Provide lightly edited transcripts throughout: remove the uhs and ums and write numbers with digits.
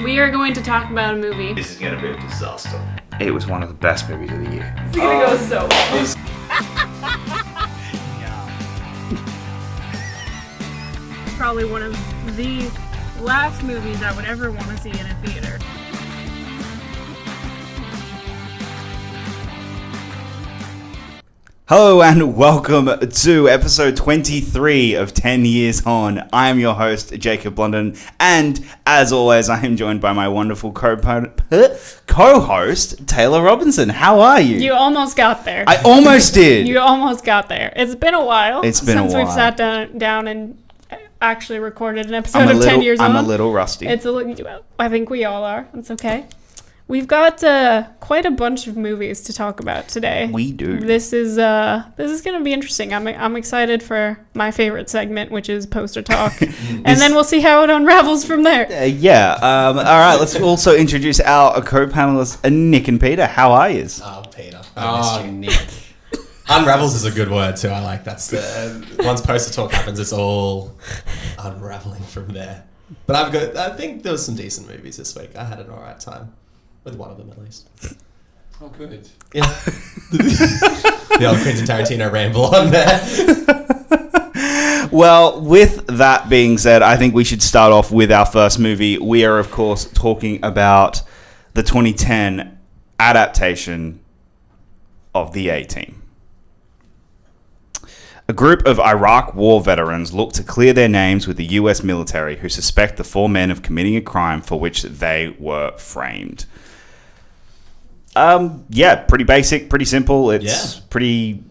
We are going to talk about a movie. This is gonna be a disaster. It was one of the best movies of the year. It's gonna go so well. Probably one of the last movies I would ever want to see in a theater. Hello and welcome to episode 23 of 10 Years On. I am your host, Jacob London, and as always, I am joined by my wonderful co-host, Taylor Robinson. How are you? You almost got there. I almost did. You almost got there. It's been a while It's been a since while. we've sat down and actually recorded an episode of 10 Years On. I'm a little rusty. I think we all are. It's okay. We've got quite a bunch of movies to talk about today. We do. This is going to be interesting. I'm excited for my favorite segment, which is poster talk, and then we'll see how it unravels from there. All right, let's also introduce our co-panelists, Nick and Peter. How are you? Oh, Peter. I missed you. Nick. Unravels is a good word too. I like that's once poster talk happens, it's all unraveling from there. But I think there was some decent movies this week. I had an alright time. With one of them, at least. Oh, good. Yeah. The old Quentin Tarantino ramble on there. Well, with that being said, I think we should start off with our first movie. We are, of course, talking about the 2010 adaptation of The A-Team. A group of Iraq war veterans look to clear their names with the US military who suspect the four men of committing a crime for which they were framed. Pretty basic, pretty simple. It's pretty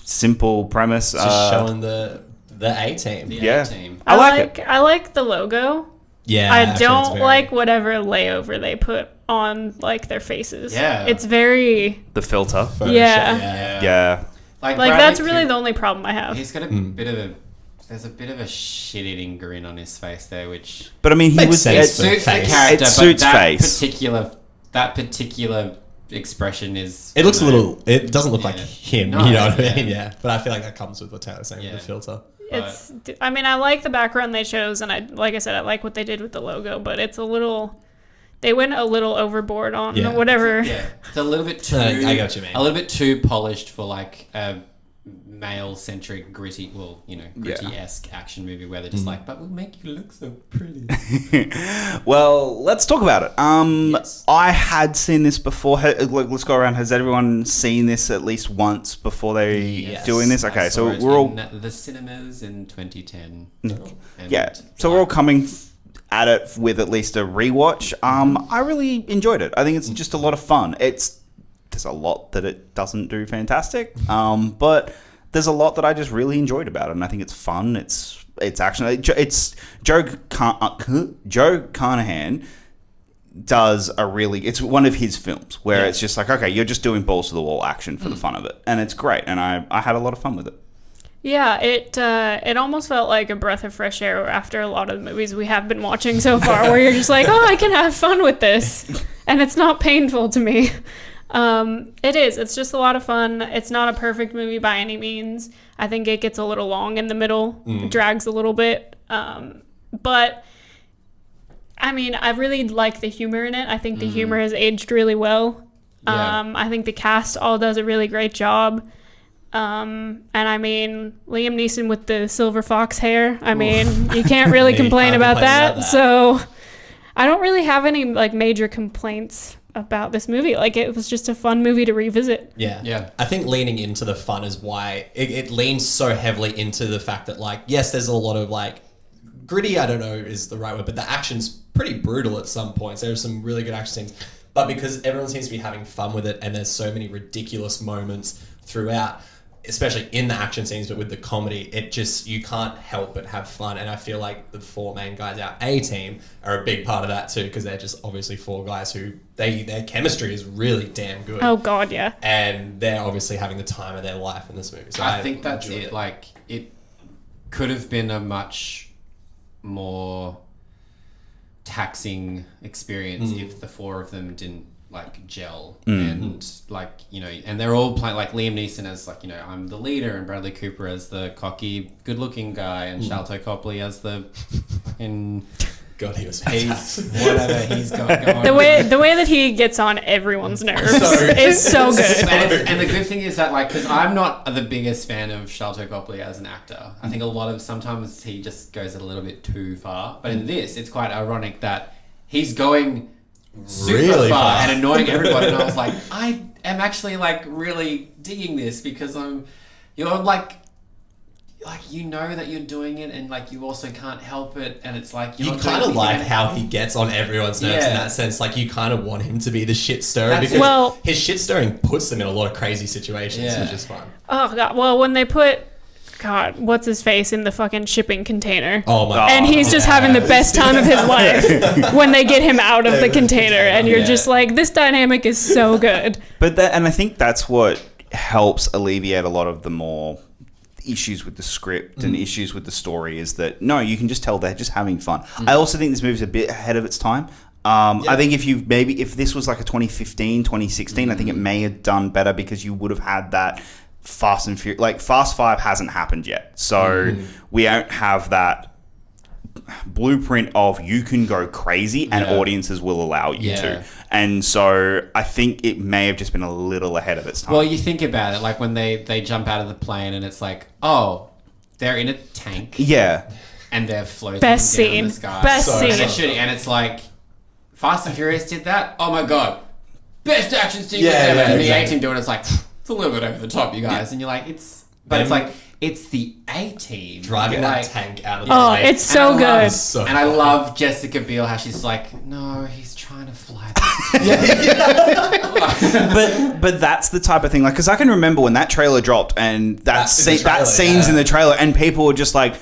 simple premise. Just showing the A-Team. The Yeah. A-Team. I like it. I like the logo. Yeah. I actually, don't it's very- like whatever layover they put on like their faces. Yeah. It's very The filter. Photoshop, Yeah. Yeah. like Bradley that's really Cooper- the only problem I have. He's got a bit of a... There's a bit of a shit-eating grin on his face there, which... But I mean, he Makes was... sense. It suits the face. character, It suits but face. that particular expression is... It looks a you know, little... It doesn't look like Yeah. him, No, you know what I yeah. mean? Yeah. But I feel like that comes with what Taylor's saying Yeah. with the filter. It's I mean, I like the background they chose, and I like what they did with the logo, but it's a little... They went a little overboard on Yeah. whatever. Yeah, it's a little bit too... I get what you mean. A little bit too polished for like a male-centric, gritty, gritty-esque action movie where they're just like, but we'll make you look so pretty. Well, let's talk about it. Yes. I had seen this before. Let's go around. Has everyone seen this at least once before they Yes. doing this? I Okay, saw so it we're all in the cinemas in 2010. And yeah. So we're all coming at it with at least a rewatch. I really enjoyed it. I think it's just a lot of fun. There's a lot that it doesn't do fantastic, but there's a lot that I just really enjoyed about it, and I think it's fun. It's action. It's Joe Carnahan does it's one of his films where it's just like, okay, you're just doing balls to the wall action for the fun of it, and it's great, and I had a lot of fun with it. Yeah, it almost felt like a breath of fresh air after a lot of the movies we have been watching so far, where you're just like, oh, I can have fun with this, and it's not painful to me. It is. It's just a lot of fun. It's not a perfect movie by any means. I think it gets a little long in the middle. It drags a little bit. But, I mean, I really like the humor in it. I think the humor has aged really well. Yeah. I think the cast all does a really great job. And I mean, Liam Neeson with the silver fox hair. I mean, you can't really Yeah, you complain can't about complain that. about that. So I don't really have any like major complaints about this movie. Like, it was just a fun movie to revisit. Yeah. Yeah. I think leaning into the fun is why it leans so heavily into the fact that, like, yes, there's a lot of, like, gritty, I don't know is the right word, but the action's pretty brutal at some points. There are some really good action scenes. But because everyone seems to be having fun with it and there's so many ridiculous moments throughout, especially in the action scenes, but with the comedy, it just, you can't help but have fun. And I feel like the four main guys, our A-Team, are a big part of that too, because they're just obviously four guys who, their chemistry is really damn good. Oh, God, yeah. And they're obviously having the time of their life in this movie. So I think that's enjoyed it. Like, it could have been a much more taxing experience if the four of them didn't like gel and like, you know, and they're all playing like Liam Neeson as like, you know, I'm the leader, and Bradley Cooper as the cocky good looking guy, and Sharlto Copley as the fucking God, he was He's fantastic. whatever he's got going. The way that he gets on everyone's nerves So- is so good. And the good thing is that, like, because I'm not the biggest fan of Sharlto Copley as an actor. I think sometimes he just goes a little bit too far. But in this, it's quite ironic that he's going super Really far far. and annoying everybody. And I was like, I am actually like really digging this because you're like you know that you're doing it, and like you also can't help it, and it's like you're You not doing kind of anything like and- how he gets on everyone's nerves in Yeah. that sense. Like, you kind of want him to be the shit stirrer That's because it. Well- his shit stirring puts them in a lot of crazy situations, Yeah. which is fun. Oh god. Well, when they put what's his face in the fucking shipping container. Oh my And he's just having the best time of his life when they get him out of the container, and you're Yeah. just like, this dynamic is so good. But and I think that's what helps alleviate a lot of the more issues with the script and issues with the story, is that no, you can just tell they're just having fun. I also think this movie's a bit ahead of its time. I think if this was like a 2015, 2016, I think it may have done better because you would have had that Fast and Furious, like Fast 5 hasn't happened yet. So we don't have that blueprint of you can go crazy and audiences will allow you Yeah. to. And so I think it may have just been a little ahead of its time. Well, you think about it, like when they jump out of the plane and it's like, oh, they're in a tank yeah. and they're floating Best down scene. the sky. Best So- scene. And, and it's like, Fast and Furious did that? Oh my god. Best action sequence Yeah, ever. yeah, and the exactly. A-Team doing it's like, it's a little bit over the top, you guys. And you're like, it's like, it's the A-Team. driving like, that tank out of the Oh, plane. it's so and I love- good. So and I love Jessica Biel, how she's like, no, he's trying to fly that. But that's the type of thing, like, because I can remember when that trailer dropped and That's in the trailer, that scene's yeah. in the trailer, and people were just like,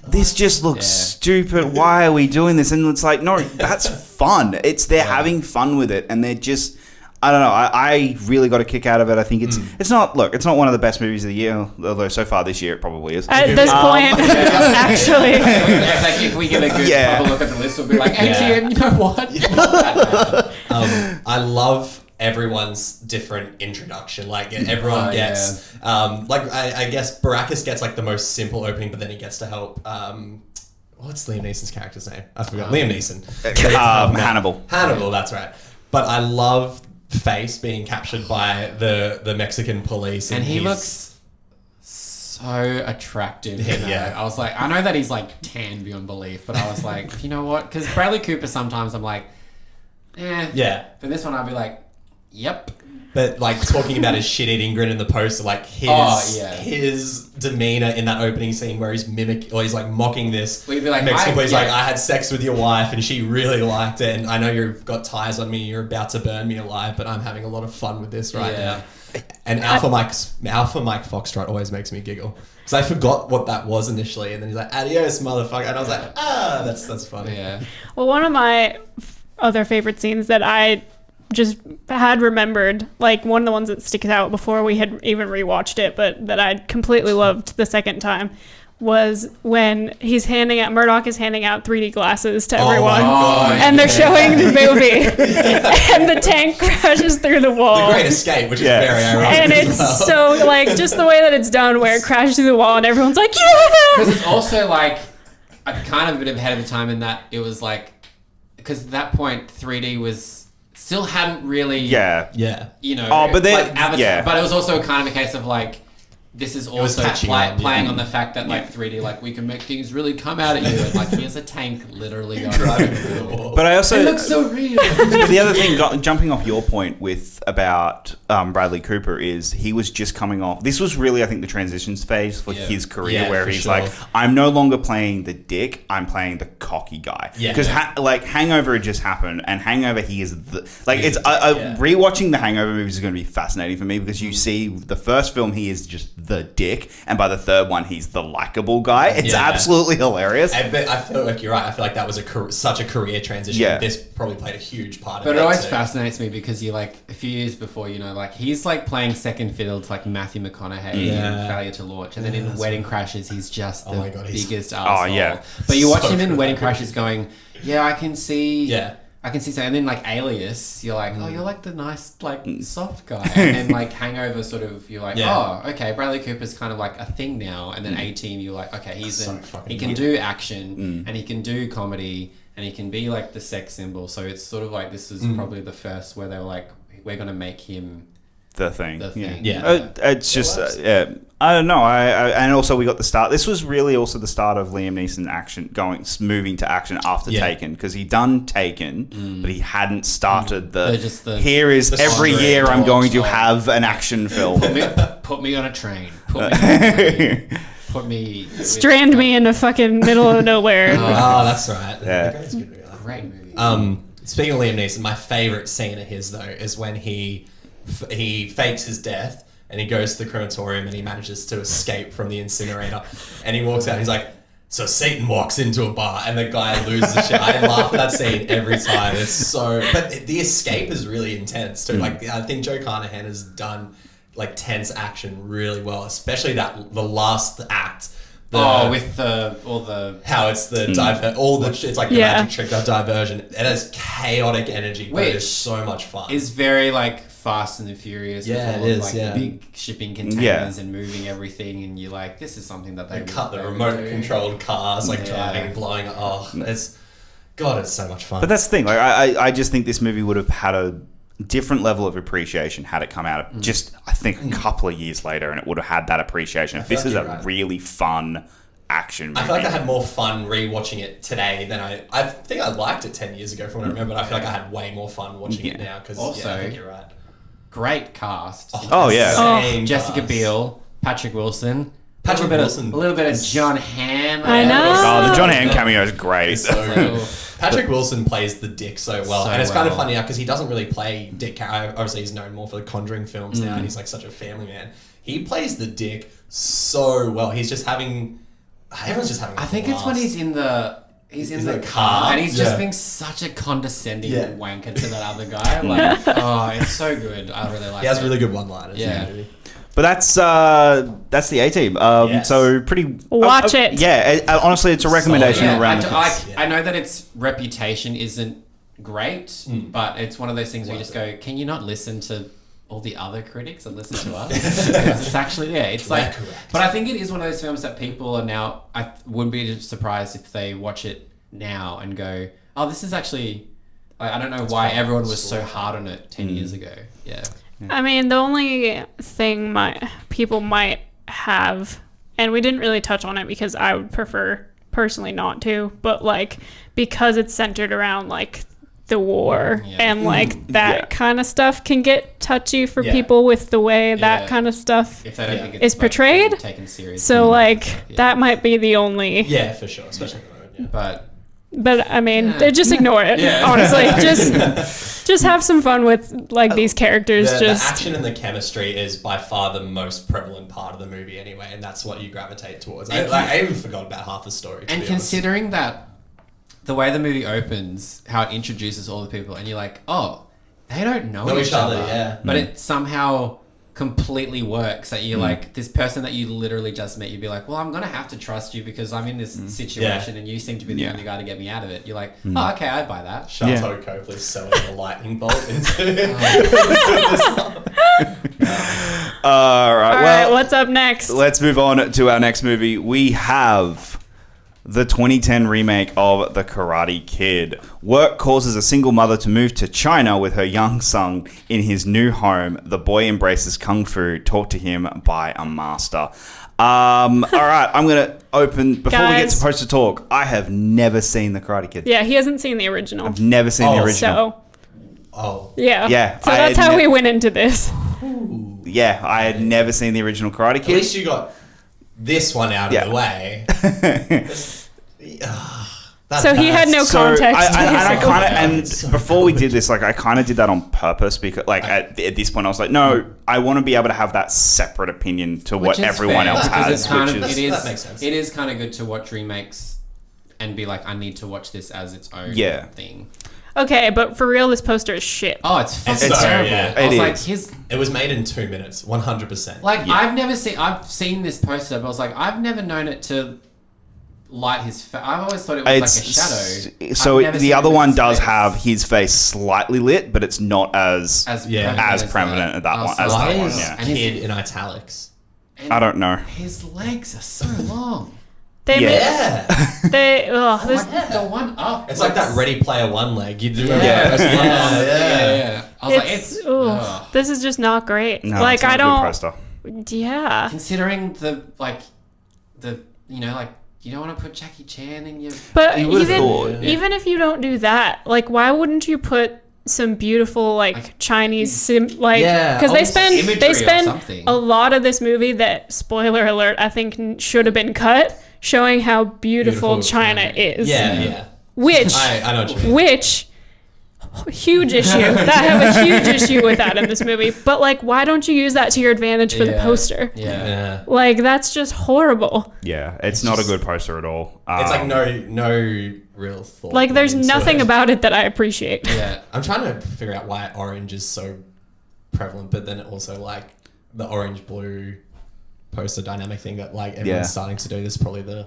this just looks stupid. Why are we doing this? And it's like, no, that's fun. They're having fun with it, and they're just, I don't know. I really got a kick out of it. I think it's not one of the best movies of the year, although so far this year it probably is. At this point, actually. It's like if we get a good Yeah. proper look at the list, we'll be like, Yeah. A-Team, you know what? Not that bad. I love everyone's different introduction. Like, everyone Oh, gets, like, I guess Baracus gets like the most simple opening, but then he gets to help. What's Liam Neeson's character's name? I forgot. Liam Neeson. Hannibal. Hannibal, that's right. But I love Face being captured by the Mexican police, And he he's- looks so attractive. You know? Yeah. I was like, I know that he's like tan beyond belief, but I was like, you know what? Because Bradley Cooper, sometimes I'm like, Yeah. But this one, I'll be like, yep. But like talking about his shit-eating grin in the poster, like his demeanor in that opening scene where he's he's like mocking this Well, you'd be like, Mexican police, like, yeah. I had sex with your wife and she really liked it, and I know you've got ties on me, you're about to burn me alive, but I'm having a lot of fun with this right Yeah. now. And Alpha Mike Foxtrot always makes me giggle because I forgot what that was initially, and then he's like, "Adios, motherfucker," and I was like, that's funny. Yeah. Well, one of my other favorite scenes that I just had remembered, like one of the ones that sticks out before we had even rewatched it, but that I completely loved the second time, was when Murdoch is handing out 3D glasses to everyone, God. and they're showing the movie, and the tank crashes through the wall. The Great Escape, which is Yeah. very ironic. And as it's well. so, like, just the way that it's done, where it crashes through the wall and everyone's like, Because yeah! it's also like a kind of a bit ahead of the time in that it was like, because at that point 3D was still hadn't really, Yeah. Yeah. you know, Oh, but then- like Avatar. yeah. But it was also kind of a case of like, this is was also catching on, playing yeah. on the fact that like 3D, like we can make things really come out at you, and like here's a tank literally going Driving through the wall. But I also It looks so real. But the other thing, jumping off your point about Bradley Cooper, is he was just coming off. This was really, I think, the transitions phase for his career, Yeah, where for he's sure. like, I'm no longer playing the dick, I'm playing the cocky guy. Yeah. Because Hangover had just happened, and Hangover, he is the He's it's the dick, yeah. rewatching the Hangover movies is going to be fascinating for me, because you see the first film he is just the dick, and by the third one he's the likable guy. It's Yeah. absolutely hilarious. But I feel like you're right. I feel like that was such a career transition. Yeah. This probably played a huge part of But it. it always too. fascinates me because you like a few years before, you know, like he's like playing second fiddle to like Matthew McConaughey Yeah. in Failure to Launch, and then in that's Wedding Crashes, he's just the my God, he's- biggest arsehole. yeah. But you watch So him in good. Wedding Crashes going, yeah, I can see. Yeah. I can see so, and then like Alias, you're like, oh, you're like the nice, like soft guy, and then like Hangover, sort of, you're like, Yeah. oh, okay, Bradley Cooper's kind of like a thing now, and then A-Team, you're like, okay, So fucking he can good. do action and he can do comedy, and he can be like the sex symbol. So it's sort of like this is probably the first where they were like, we're gonna make him the thing. the thing. Yeah. It's just, I don't know. And also we got the start. This was really also the start of Liam Neeson moving to action after Taken, because he done Taken, but he hadn't started here is the every Conjuring year I'm going to launch. have an action film. Put me on a train. Put me. Strand me in the fucking middle of nowhere. Oh, that's right. Yeah. The Guy's a good movie. Great movie. Speaking of Liam Neeson, my favorite scene of his though is when he fakes his death and he goes to the crematorium and he manages to escape from the incinerator, and he walks out and he's like, so Satan walks into a bar and the guy loses his shit. I laugh at that scene every time. It's so, but the escape is really intense too. Like, I think Joe Carnahan has done like tense action really well, especially the last act. With all the how it's the it's like the magic trick, that diversion. It has chaotic energy, but it's so much fun. It's very like Fast and the Furious. Yeah, with all it of, is, like yeah. the big shipping containers and moving everything, and you're like, this is something that they cut the would remote do. controlled cars, like driving, blowing. Oh, it's so much fun. But that's the thing. Like, I just think this movie would have had a different level of appreciation had it come out just, I think, a couple of years later, and it would have had that appreciation. If this is a really fun action movie. I feel like I had more fun rewatching it today than I think I liked it 10 years ago from what I remember, but I feel like I had way more fun watching it now because I think you're right. Great cast. Oh, yeah. Insane Jessica cast. Biel, Patrick Wilson. Patrick Wilson. A little bit of John Hamm. I know. Oh, the John Hamm cameo is great. Patrick Wilson plays the Dick so well, So and it's kind of well. funny now because he doesn't really play Dick. Obviously, he's known more for the Conjuring films now, and he's like such a family man. He plays the Dick so well. He's just having. Everyone's just having. I think it's when he's in the the car car? and he's just Yeah. being such a condescending Yeah. wanker to that other guy. Like, oh, it's so good. I really like it. He has really good one-liners. Yeah. in the movie. But that's the A-Team. Yes. So pretty... Watch it. Yeah, honestly, it's a recommendation Yeah, around... I know that its reputation isn't great, but it's one of those things where you just go, can you not listen to all the other critics and listen to us? Because it's actually, it's like... correct. But I think it is one of those films that people are now... I wouldn't be surprised if they watch it now and go, oh, this is actually... I don't know why everyone was so hard on it 10 years ago. Yeah. I mean, the only thing people might have, and we didn't really touch on it because I would prefer personally not to, but like because it's centered around like the war and like that kind of stuff can get touchy for people with the way that kind of stuff If they don't think is it's portrayed. being taken seriously. So like that might be the only. Yeah, for sure, especially at the moment. Yeah. But I mean, just ignore it. Honestly, just have some fun with like these characters. The just action and the chemistry is by far the most prevalent part of the movie anyway, and that's what you gravitate towards. I even forgot about half the story. And considering that the way the movie opens, how it introduces all the people, and you're like, oh, they don't know each other. Yeah. But it somehow completely works that you're like, this person that you literally just met, you'd be like, well, I'm going to have to trust you because I'm in this situation and you seem to be the only guy to get me out of it. You're like, oh, okay, I buy that. Chateau Copley selling the lightning bolt into. All right, all well, right. What's up next? let's move on to our next movie. We have the 2010 remake of The Karate Kid. Work causes a single mother to move to China with her young son in his new home. The boy embraces kung fu, taught to him by a master. All right, I'm going to open... Before we get Guys. to Poster Talk, I have never seen The Karate Kid. Yeah, he hasn't seen the original. I've never seen the original. So yeah. Yeah, So I that's had how ne- we went into this. Yeah, I had never seen the original Karate At Kid. least you got this one out of the way. So he had no context. I basically. kind of, and before we did this, like, I kind of did that on purpose because, like, at this point, I was like, no, I want to be able to have that separate opinion to what Which is everyone fair, else because has, it's kind which of, is... That makes sense. It is kind of good to watch remakes and be like, I need to watch this as its own thing. Okay, but for real, this poster is shit. Oh, it's fucking It's terrible. yeah. I was It like, is. It was made in 2 minutes, 100%. Like, I've seen this poster, but I was like, I've never known it to light his face. I've always thought it was like a shadow. So I've never the seen other it with one his does face. have his face slightly lit, but it's not as as prominent as that one. As Why that one, is yeah. And his- kid in italics? I don't know. His legs are so long. They Yeah. made they this, The one up. It's like that Ready Player One leg. You do Yeah. Yeah. I was like, it's. this is just not great. No, like it's not I a good don't. poster. Yeah. Considering the you know, like, you don't want to put Jackie Chan in your. But You would've even thought, even if you don't do that, like, why wouldn't you put some beautiful like Chinese because Yeah, they almost spend imagery they or spend something. a lot of this movie that, spoiler alert, I think should have been cut, showing how beautiful China is. Yeah. Which I know what you mean. which huge issue. I have a huge issue with that in this movie. But like, why don't you use that to your advantage for the poster? Yeah. Like, that's just horrible. Yeah, it's not a good poster at all. It's like no real thought. Like, there's into nothing it. about it that I appreciate. Yeah. I'm trying to figure out why orange is so prevalent, but then also like the orange blue poster dynamic thing that like everyone's Yeah. starting to do. This is probably the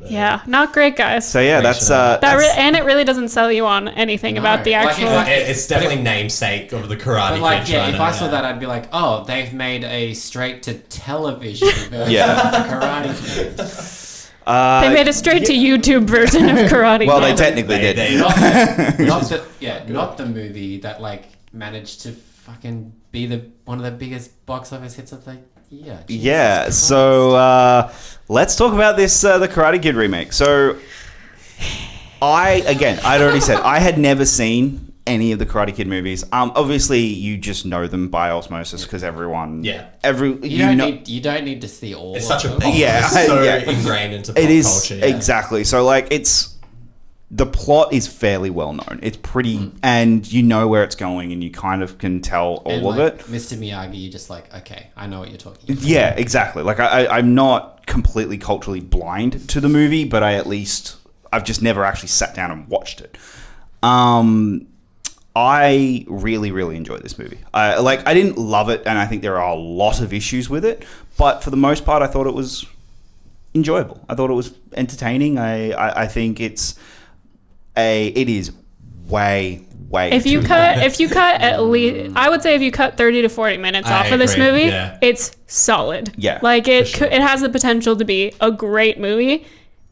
Yeah, not great, guys. So yeah, that's And it really doesn't sell you on anything about the Like, actual. It's definitely namesake of the Karate But like, Kid. yeah, China, if I saw that, I'd be like, oh, they've made a straight to television version Yeah. of the Karate Kid. They made a straight to YouTube version of Karate well, they Kid. technically did. Not the movie that like managed to fucking be one of the bigged box office hits of the year. Jesus Yeah, Christ. so let's talk about this the Karate Kid remake. So I'd already said I had never seen any of the Karate Kid movies. Obviously you just know them by osmosis because everyone Yeah. you don't need to see all. It's of such a them. pop. Yeah, It's so yeah. ingrained into pop it is culture. Yeah. exactly. So like the plot is fairly well known. It's pretty and you know where it's going and you kind of can tell all And of like, it. Mr. Miyagi, you're just like, okay, I know what you're talking about. Yeah, exactly. Like I'm not completely culturally blind to the movie, but I've just never actually sat down and watched it. I really, really enjoyed this movie. I didn't love it, and I think there are a lot of issues with it. But for the most part, I thought it was enjoyable. I thought it was entertaining. I think it is way If you too cut long. at least, I would say if you cut 30 to 40 minutes I off of this agree, movie, yeah. it's solid. Yeah, like it for sure. it has the potential to be a great movie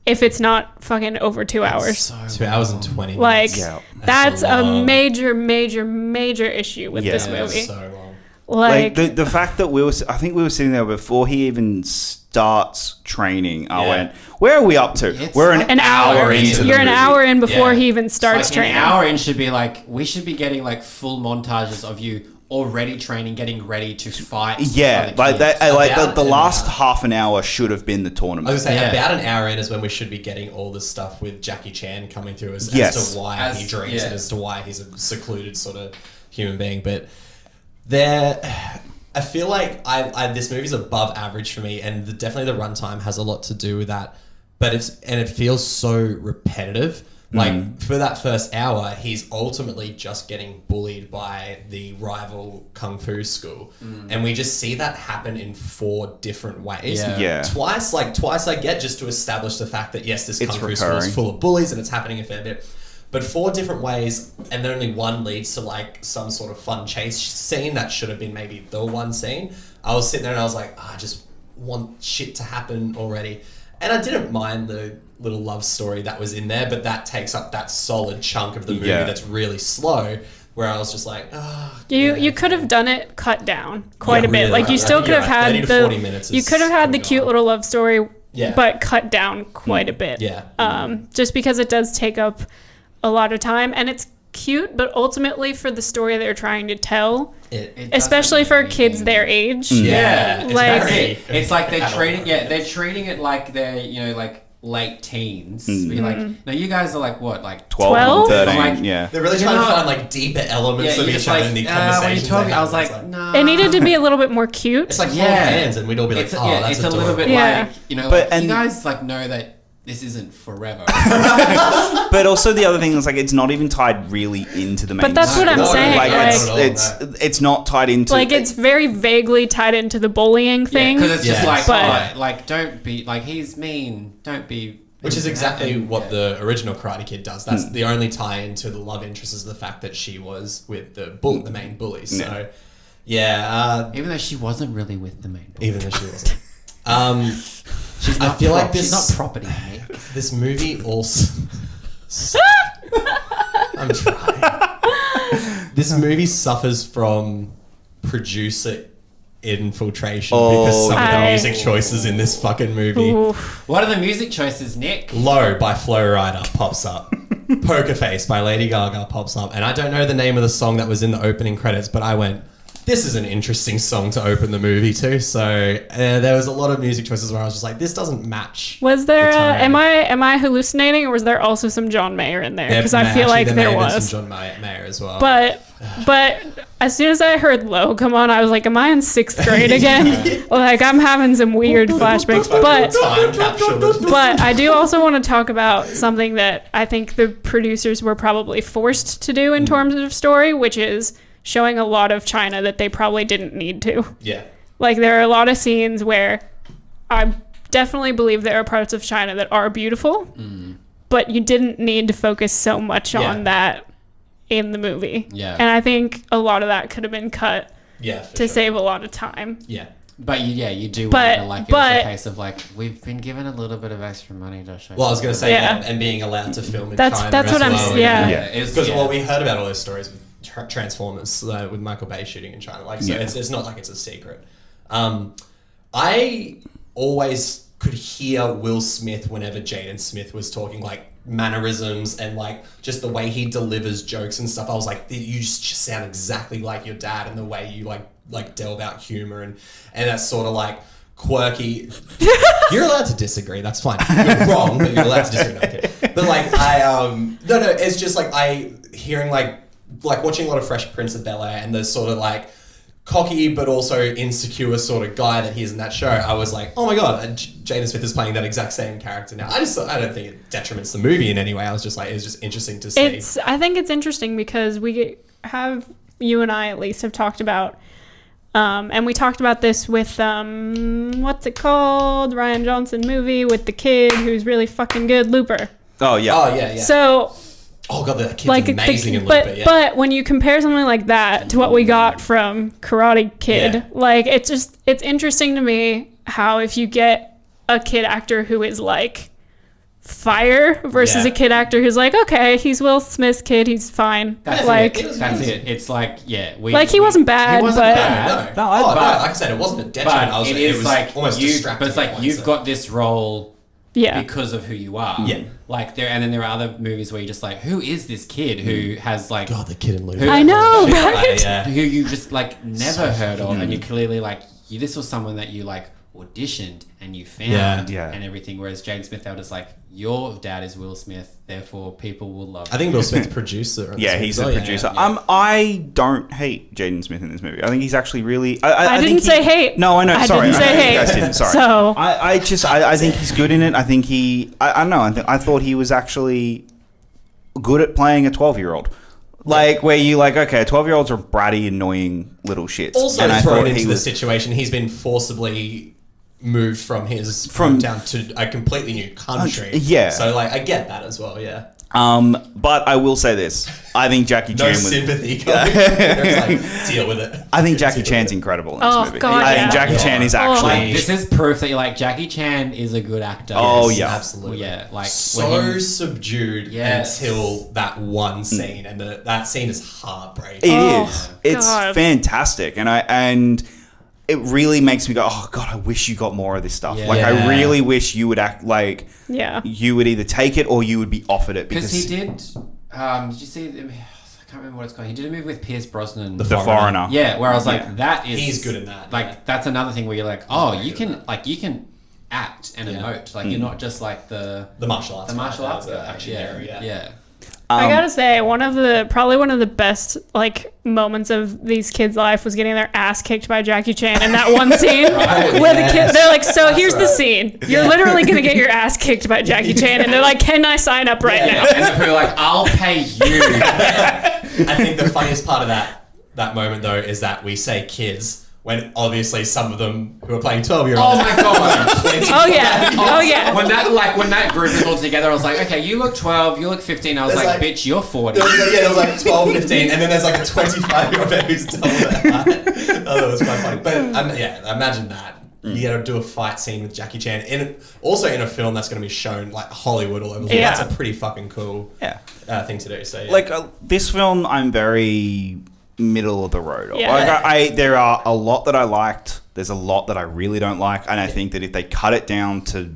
if it's not fucking over 2 hours. 2 hours and 20 minutes. Like, Yeah. that's a long. major issue with this Yeah. movie. So long. Like the fact that I think we were sitting there before he even starts training. I Yeah. went, where are we up to? It's We're like an hour into the You're an movie. hour in before Yeah. he even starts Like training. an hour in should be like, we should be getting like full montages of you already training, getting ready to fight. Yeah, other like kids. that. Like About the an last hour. half an hour should have been the I tournament. was going to say, Yeah. about an hour in is when we should be getting all this stuff with Jackie Chan coming through as Yes. to why As- he drinks yeah. and as to why he's a secluded sort of human being. But I feel like this movie's above average for me, and definitely the runtime has a lot to do with that. But it feels so repetitive. Like for that first hour, he's ultimately just getting bullied by the rival kung fu school, and we just see that happen in 4 different ways. Yeah. Yeah. Twice I get just to establish the fact that yes, this It's kung fu school recurring. is full of bullies and it's happening a fair bit. But 4 different ways, and then only one leads to like some sort of fun chase scene that should have been maybe the one scene. I was sitting there and I was like, I just want shit to happen already. And I didn't mind the little love story that was in there, but that takes up that solid chunk of the movie Yeah. that's really slow, where I was just like, You could have done it cut down quite Yeah, a bit. really Like right. you I still think could you're have right. had 30 to 40 minutes you is could have had the pretty cute long. little love story, Yeah. but cut down quite a bit. Yeah. Just because it does take up a lot of time, and it's cute, but ultimately for the story they're trying to tell, It doesn't especially for mean kids anything. their age. Yeah, it's Like- very- it's like they're Adult. treating it like they're like late teens. Be like, no, you guys are like what, like 12, 12? 13, Like- yeah. They're really You trying to know- find like deeper elements yeah, of you're each just other like, in the when conversations. you talking, they I was have. It's like, no. It needed to be a little bit more cute. It's like holding Yeah. hands, and we'd all be like, It's, "Oh, yeah, that's it's a little bit Yeah. like, you know, But- like, and- you guys like know that this isn't forever. But also the other thing is like it's not even tied really into the main. But that's what I'm story. saying, Like, like- it's not tied into like it's very vaguely tied into the bullying thing. Because it's just Yeah. like, But- like, don't be like he's mean. Don't be. Which is exactly what Yeah. the original Karate Kid does. That's the only tie-in to the love interest is the fact that she was with the main bully. So, yeah, Even though she wasn't really with the main. even though she wasn't. I feel like she's this not property, Nick. this movie also. I'm trying. This movie suffers from producer infiltration because some of the I- music choices in this fucking movie. Oof. What are the music choices, Nick? Low by Flo Rida pops up. Poker Face by Lady Gaga pops up. And I don't know the name of the song that was in the opening credits, but I went, this is an interesting song to open the movie to. So there was a lot of music choices where I was just like, this doesn't match. Was there? the tone. Am I hallucinating, or was there also some John Mayer in there? Because I feel like Actually, there may have been was. some John Mayer as well. But as soon as I heard "Low" come on, I was like, "Am I in 6th grade again?" Like I'm having some weird flashbacks. But time capsule. but I do also want to talk about something that I think the producers were probably forced to do in terms of story, which is showing a lot of China that they probably didn't need to. Yeah. Like there are a lot of scenes where I definitely believe there are parts of China that are beautiful, but you didn't need to focus so much Yeah. on that in the movie. Yeah. And I think a lot of that could have been cut Yeah. For to sure. save a lot of time. Yeah. But you do But- want to like but- it's a case of like we've been given a little bit of extra money to show. Well, I was going to say, Yeah. and being allowed to film in That's- China that's as what I'm well. s- yeah. It's, Because, yeah. well, we heard about all those stories with Transformers with Michael Bay shooting in China. Like, so Yeah. it's not like it's a secret. I always could hear Will Smith whenever Jaden Smith was talking, like mannerisms and like just the way he delivers jokes and stuff. I was like, you just sound exactly like your dad in the way you like delve out humor and that's sort of like quirky. You're allowed to disagree. That's fine. You're wrong, but you're allowed to disagree. No, I'm kidding. But like no, it's just like hearing like watching a lot of Fresh Prince of Bel-Air and the sort of like cocky but also insecure sort of guy that he is in that show. I was like, oh my god, Jaden Smith is playing that exact same character now. I don't think it detriments the movie in any way. I was just like, it was just interesting to see. I think it's interesting because you and I at least have talked about, and we talked about this with, what's it called? Ryan Johnson movie with the kid who's really fucking good, Looper. Oh yeah. Oh yeah. So, Oh god, that kid's like, amazing in but, Looper. Yeah. but when you compare something like that to what we got from Karate Kid, Yeah. like, it's interesting to me how if you get a kid actor who is like fire versus Yeah. a kid actor who's like, okay, he's Will Smith's kid, he's fine. That's like, it. That's it. It's like Like, he wasn't bad, He wasn't but- bad. No, I- like but- I said, it wasn't a detriment. But it was like almost you. distracting. But it's like at you've once, got this role yeah. because of who you are. Yeah. Like and then there are other movies where you're just like, who is this kid who has like God, the kid in Looper. Who- I know, Yeah, right? Yeah. who you just like never So heard of, fucking and you clearly like this was someone that you like auditioned and you found Yeah. Yeah. and everything. Whereas Jaden Smith, they were just like, your dad is Will Smith, therefore people will love. I think Will Smith's producer. on Yeah, this he's one the as well, producer. yeah. I don't hate Jaden Smith in this movie. I think he's actually really. I I think didn't say hate. No, I know. I Sorry, didn't say I know hate. You guys didn't. Sorry. So- I think he's good in it. I think I don't know. I thought he was actually good at playing a 12-year-old. Like where you like, okay, 12-year-olds are bratty, annoying little shits. Also and I thrown thought into he the was situation, he's been forcibly moved from his From- hometown to a completely new country. Yeah. So like, I get that as well. Yeah. But I will say this: I think Jackie No Chan was. sympathy. It's like, deal with it. I think Jackie Chan's incredible in this Oh, movie. God, I yeah. think Jackie Chan is actually. like this is proof that you're like Jackie Chan is a good actor. Oh, Yes. yeah. Absolutely. Yeah, like So when he- subdued Yes. until that one scene, and that scene is heartbreaking. It Oh, is. It's God. fantastic, and it really makes me go, oh god, I wish you got more of this stuff. Yeah. Like I Yeah. really wish you would act like Yeah. you would either take it or you would be offered it because because he did. Did you see? I can't remember what it's called. He did a movie with Pierce Brosnan. The Foreigner. Yeah, where I was like, Yeah. that is He's good in that, Like yeah. that's another thing where you're like, oh, you can act and Yeah. emote. Like you're not just like the martial arts. martial arts the guy. action yeah. hero. Yeah. Yeah. I gotta say, probably one of the best like moments of these kids' life was getting their ass kicked by Jackie Chan in that one scene where the kid they're like, so here's the scene. You're literally gonna get your ass kicked by Jackie Chan, and they're like, can I sign up right now? And the people are like, I'll pay you. I think the funniest part of that moment though is that we say kids when obviously some of them who are playing 12-year-olds. Oh my god. Oh yeah, oh yeah. When that group is all together, I was like, okay, you look 12, you look 15. I was There's like, like- bitch, you're 40. There was like 12, 15, and then there's like a 25-year-old who's double that. Oh, that was quite funny. But yeah, imagine that. You got to do a fight scene with Jackie Chan, also in a film that's going to be shown like Hollywood all over. Yeah. That's a pretty fucking cool thing to do. So yeah. Like this film, I'm very middle of the road. Yeah. Like there are a lot that I liked. There's a lot that I really don't like, and I think that if they cut it down to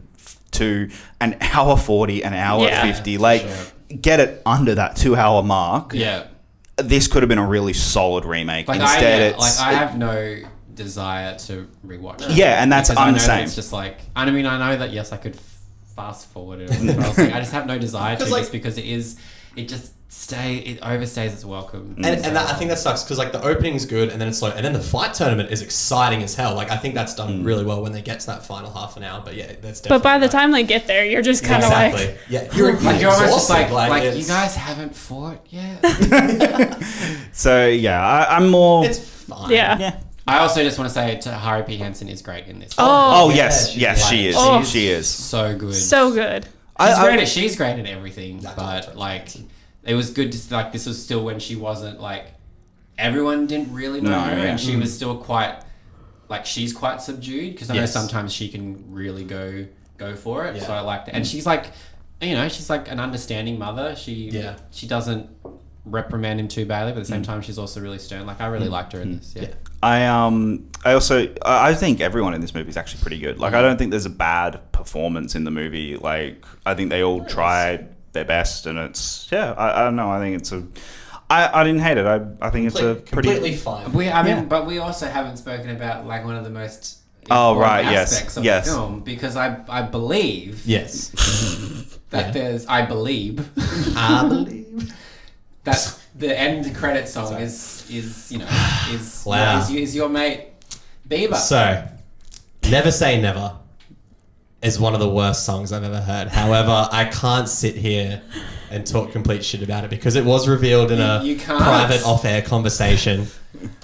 an hour 40, an hour 50, like get it under that 2 hour mark. Yeah. This could have been a really solid remake. Like Instead, I have no desire to rewatch it. Yeah, and that's because I I'm know the that same. It's just like, I mean, I know that yes, I could fast forward it. But I was like, I just have no desire to, just because it overstays its welcome. And that, I think that sucks because like the opening's good and then it's slow, and then the fight tournament is exciting as hell. Like I think that's done really well when they get to that final half an hour. But yeah, that's definitely. But by the time they get there, you're just kind of like, yeah, you're you're almost just like it's- you guys haven't fought yet. So yeah, I'm more. It's fine. Yeah. I also just want to say Hari P. Hansen is great in this. Oh Yeah, yes, she's yes, like- she is. Oh. She is. So good. so good. She's great at everything, but like it was good to like this was still when she wasn't like everyone didn't really know her, and she was still quite like she's quite subdued because I know sometimes she can really go for it. Yeah. So I liked it, and she's like, she's like an understanding mother. She doesn't reprimand him too badly, but at the same time she's also really stern. Like I really liked her in this. Yeah. I think everyone in this movie is actually pretty good. Like I don't think there's a bad performance in the movie. Like I think they all tried their best, and it's I don't know. I think it's I didn't hate it. I think it's a pretty completely fine. But we also haven't spoken about like one of the most right, aspects of yes. the film because I believe Yes. that I believe I believe. that the end credit song is Wow. is your mate Bieber. So, Never Say Never is one of the worst songs I've ever heard. However, I can't sit here and talk complete shit about it because it was revealed in a You can't. private off-air conversation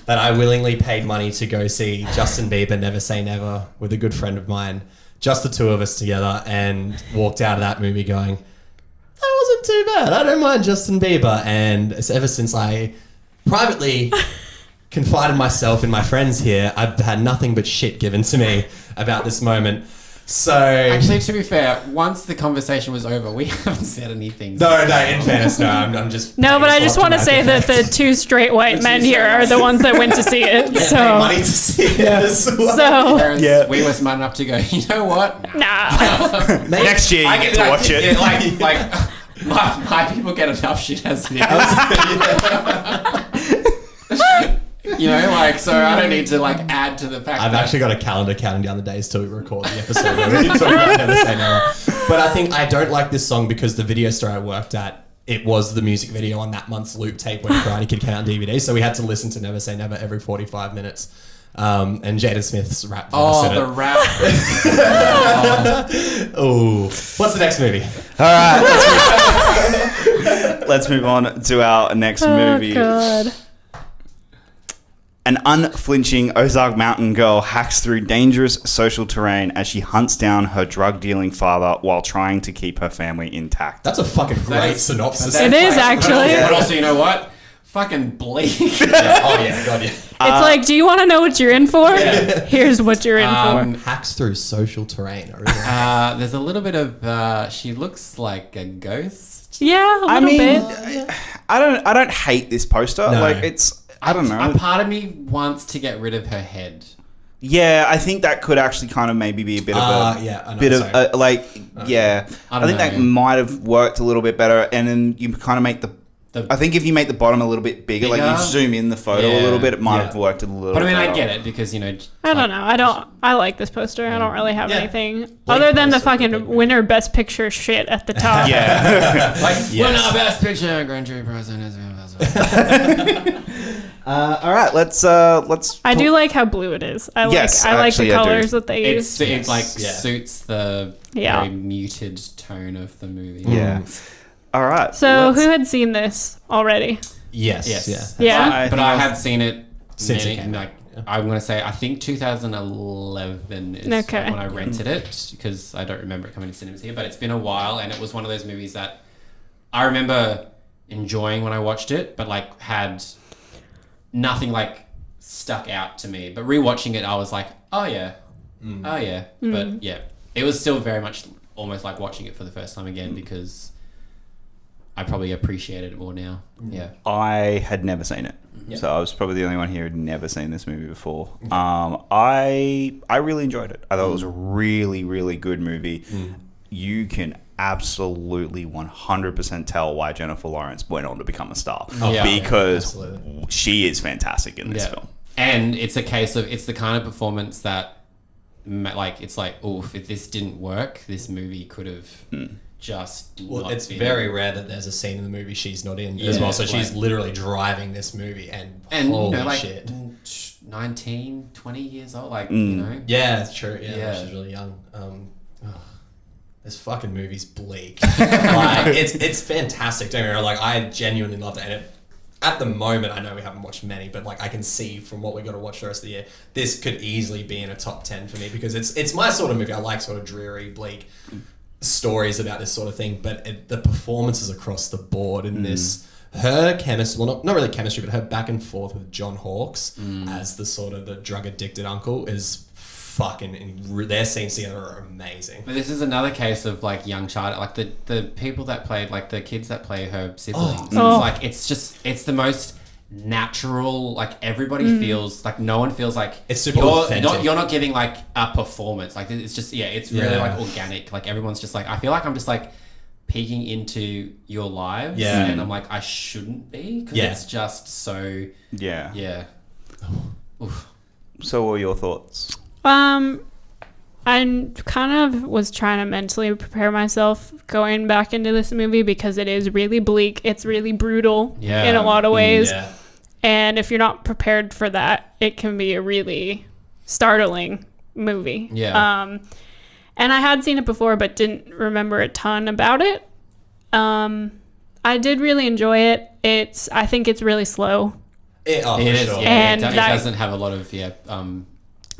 that I willingly paid money to go see Justin Bieber Never Say Never with a good friend of mine, just the two of us together, and walked out of that movie going, that wasn't too bad. I don't mind Justin Bieber. And ever since I privately confided myself in my friends here, I've had nothing but shit given to me about this moment. So Actually, to be fair, once the conversation was over, we haven't said anything. no, in fairness, no, I'm just No, but I just want to say that the two straight white men here are the ones that went to see it. pay So, money to see it as well. so Whereas we were smart enough to go, you know what? nah. Next year you get to watch it. Yeah, like my people get enough shit as it is. So I don't need to add to the fact I've that actually got a calendar counting down the days till we record the episode where we talk about Never Say Never. But I think I don't like this song because the video store I worked at, it was the music video on that month's loop tape when Karate Kid came out on DVD. So we had to listen to Never Say Never every 45 minutes. And Jada Smith's rap verse in the it. rap. Oh, what's the next movie? All right, let's move on to our next movie. God. An unflinching Ozark Mountain girl hacks through dangerous social terrain as she hunts down her drug-dealing father while trying to keep her family intact. That's a fucking great is- synopsis. It is actually. But also, you know what? Fucking bleak. Yeah. Oh yeah, God yeah. It's like, do you want to know what you're in for? Here's what you're in for. Hacks through social terrain. I really like There's a little bit of. She looks like a ghost. Yeah, a little bit. I don't hate this poster. No. Like I don't know. A part of me wants to get rid of her head. Yeah, I think that could actually kind of maybe be a bit of a yeah, I know, bit sorry. of yeah. I think that might have worked a little bit better, and then you kind of make the. I think if you make the bottom a little bit bigger, like Bigger? you zoom in the photo a Yeah. little bit, it might Yeah. have worked a little. But I mean, better. I get it because I don't know. I like this poster. I don't really have Yeah. anything other than the poster, fucking Blake. winner best picture shit at the top. Yeah. Yes. winner best picture, Grand Jury Prize, and All right, let's. I do like how blue it is. I Yes, like actually, the I do. colors that they use. it Yeah. suits the Yeah. very muted tone of the movie. Yeah. All right. So let's- who had seen this already? Yes. Yes. Yeah. But I had seen it Since it came out. I'm going to say, I think 2011 is Okay. when I rented it because I don't remember it coming to cinemas here, but it's been a while and it was one of those movies that I remember enjoying when I watched it, but had nothing stuck out to me. But rewatching it, I was like, oh yeah, Oh yeah, but yeah, it was still very much almost like watching it for the first time again because I probably appreciated it more now. Yeah. I had never seen it, so I was probably the only one here who'd never seen this movie before. I really enjoyed it. I thought it was a really, really good movie. You can absolutely 100% tell why Jennifer Lawrence went on to become a star because she is fantastic in this film. And it's a case of it's the kind of performance that like it's like, oh, if this didn't work, this movie could have just not it's been. very rare that there's a scene in the movie she's not in as well. So she's literally driving this movie, and holy like shit. 19, 20 years old, like, you know. Yeah, it's true. Yeah, she's really young. This fucking movie's bleak. Like, it's fantastic. Don't get me wrong. Like, I genuinely loved it. And at the moment, I know we haven't watched many, but like I can see from what we got to watch the rest of the year, this could easily be in a top 10 for me because it's my sort of movie. I like sort of dreary, bleak stories about this sort of thing, but the performances across the board in this, her chemistry, well, not really chemistry, but her back and forth with John Hawkes as the sort of the drug addicted uncle is fucking, their scenes together are amazing. But this is another case of like young child, like the people that played, like the kids that play her siblings. It's like, it's the most natural, like everybody feels, like no one feels like it's super authentic. You're not giving like a performance. Like it's just, it's really like organic. Like everyone's just like, I feel like I'm just like peeking into your lives. Yeah. And I'm like, I shouldn't be because it's just so, yeah. Oof. So what were your thoughts? I kind of was trying to mentally prepare myself going back into this movie because it is really bleak. It's really brutal in a lot of ways. Yeah. And if you're not prepared for that, it can be a really startling movie. Yeah. And I had seen it before, but didn't remember a ton about it. I did really enjoy it. I think it's really slow. It is, sure. And it doesn't have a lot of,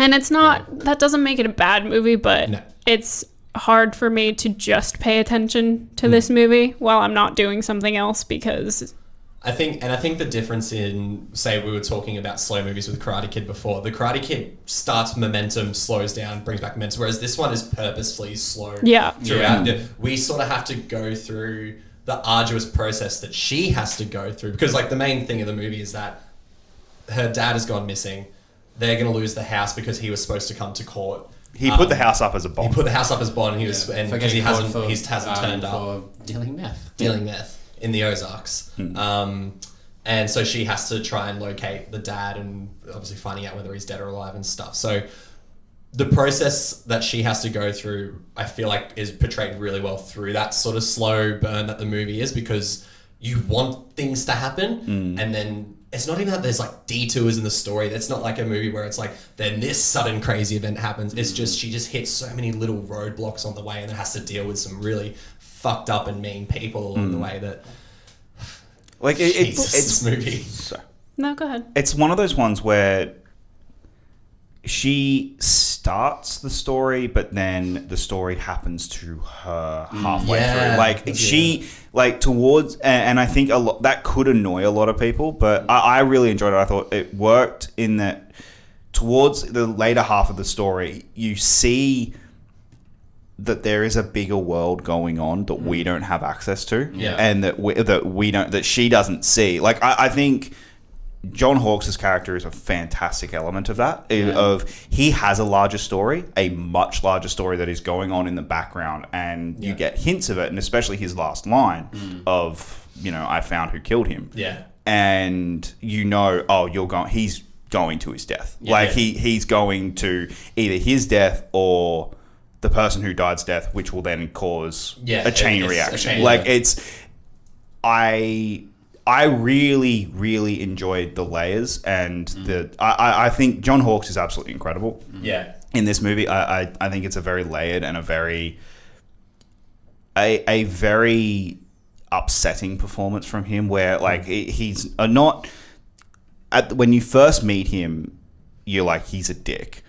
and it's not, that doesn't make it a bad movie, but it's hard for me to just pay attention to this movie while I'm not doing something else because... I think the difference in, say, we were talking about slow movies with Karate Kid before. The Karate Kid starts momentum, slows down, brings back momentum, whereas this one is purposefully slow throughout. Yeah. We sort of have to go through the arduous process that she has to go through because, like, the main thing of the movie is that her dad has gone missing. They're going to lose the house because he was supposed to come to court. He put the house up as a bond. He put the house up as bond, and because he hasn't turned up for dealing meth in the Ozarks. And so she has to try and locate the dad, and obviously finding out whether he's dead or alive and stuff. So the process that she has to go through, I feel like, is portrayed really well through that sort of slow burn that the movie is because you want things to happen, and then. It's not even that there's like detours in the story. That's not like a movie where it's like then this sudden crazy event happens. It's just she just hits so many little roadblocks on the way and then has to deal with some really fucked up and mean people along the way that like it's this movie. Sorry. No, go ahead. It's one of those ones where she starts the story, but then the story happens to her halfway through. Like she, like towards, and I think a lot that could annoy a lot of people, but I really enjoyed it. I thought it worked in that towards the later half of the story, you see that there is a bigger world going on that we don't have access to, and that she doesn't see. Like I think. John Hawkes' character is a fantastic element of that. Of he has a larger story, a much larger story that is going on in the background, and you get hints of it, and especially his last line of, I found who killed him. Yeah. And he's going to his death. He's going to either his death or the person who died's death, which will then cause a chain reaction. I really, really enjoyed the layers and I think John Hawkes is absolutely incredible. Yeah. In this movie, I think it's a very layered and a very upsetting performance from him. Where like he's not when you first meet him, you're like he's a dick,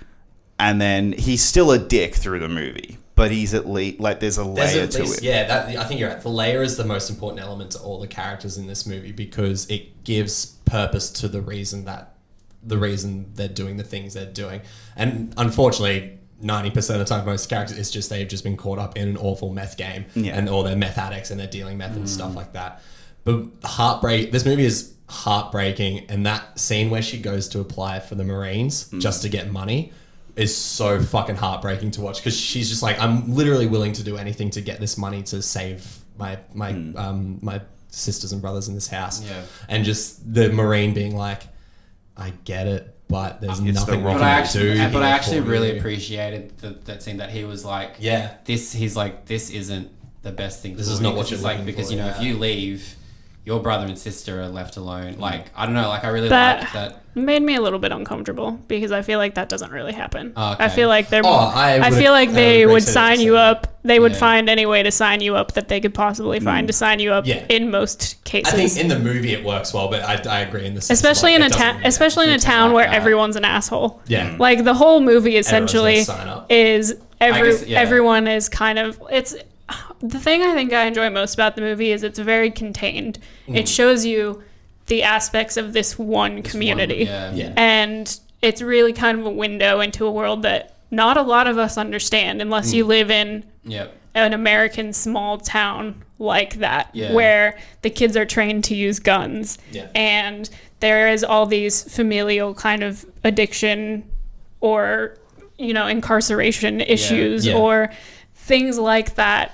and then he's still a dick through the movie. But he's at least like there's a layer to it. Yeah, I think you're right. The layer is the most important element to all the characters in this movie because it gives purpose to the reason they're doing the things they're doing. And unfortunately, 90% of the time, most characters, it's just they've just been caught up in an awful meth game, Yeah. and or they're meth addicts and they're dealing meth and stuff like that. But this movie is heartbreaking, and that scene where she goes to apply for the Marines just to get money is so fucking heartbreaking to watch, because she's just like, I'm literally willing to do anything to get this money to save my sisters and brothers in this house. Yeah. And just the Marine being like, I get it, but there's nothing wrong But I to actually do. really appreciated that scene that he was like, Yeah. he's like, this isn't the best thing. This for is me. not what It's you're like, looking because for, you know, yeah. if you leave, your brother and sister are left alone. Like, I don't know, like I really That liked that. made me a little bit uncomfortable because I feel like that doesn't really happen. Oh, okay. I feel like they're. I I would- feel like I would they agree would to sign that you extent. up. They would Yeah. find any way to sign you up that they could possibly find to sign you up. Yeah. In most cases, I think in the movie it works well, but I agree in the sense especially of, in like, a it town, doesn't really especially in a It's town like where that. everyone's an asshole. Yeah. Like the whole movie Everyone's essentially gonna sign up. is guess, yeah. everyone is kind of it's the thing I think I enjoy most about the movie is it's very contained. It shows you the aspects of this one community. Yeah. And it's really kind of a window into a world that not a lot of us understand unless you live in Yep. an American small town like that, Yeah. where the kids are trained to use guns, Yeah. and there is all these familial kind of addiction or, you know, incarceration issues Yeah. or things like that.